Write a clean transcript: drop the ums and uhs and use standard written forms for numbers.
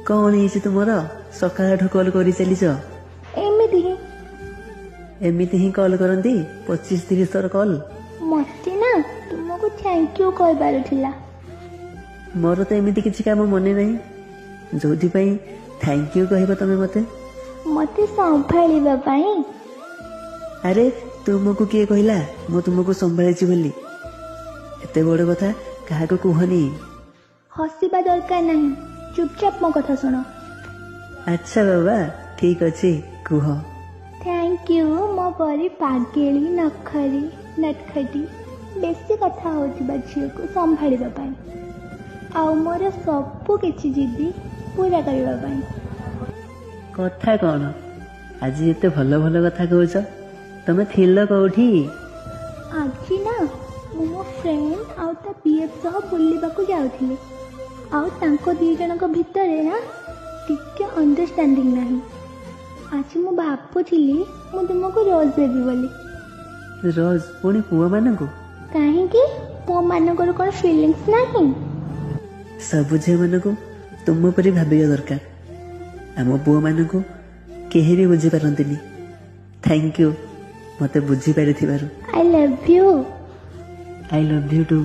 कौन है तुमर सकाळ कॉल कर चलीच एमती ही कॉल करती 25-30 थर कॉल मत ना तुमको थैंक यू कहबार थिला मोर तो एमती किसी काम मन नहीं जो थैंक यू कह तुम मते मते संभाळिबा पई। अरे तुमको किए कहला मु तुमको संभाळी बोली एते बड़ कथा क्या कहनी हसीबा दरकार नहीं चुपचाप मो कथा सुनो। अच्छा बाबा ठीक अच्छे कुह। थैंक यू मो परी पागेली नखरी नटखटी बेसी कथा होतिबा झियो को संभाळिबा पई आउ मोर सब किछि जिद्दी पूरा करबा पई। कथा कौन आज एते भल भल कथा कहछ तमे थिल कोठी? आज ना मो फ्रेंड आउ ता पीएफ सह बुलिबा को जाउथिले आउ तांको दी जनक भितरे ना टिके अंडरस्टैंडिंग नहीं। आज मु भाबुथिली मु तुमको रोज देबी बोली। रोज पुणी पुआ मानकु काहे कि पुआ मानकर कोन फीलिंग्स नहीं? सब झे मानकु तुम परि भाबिया दरकार आम पुआ मानकु केही भी बुझी पारंतिनी। थैंक यू मते बुझी पारि थिबारु। I love you. I love you to.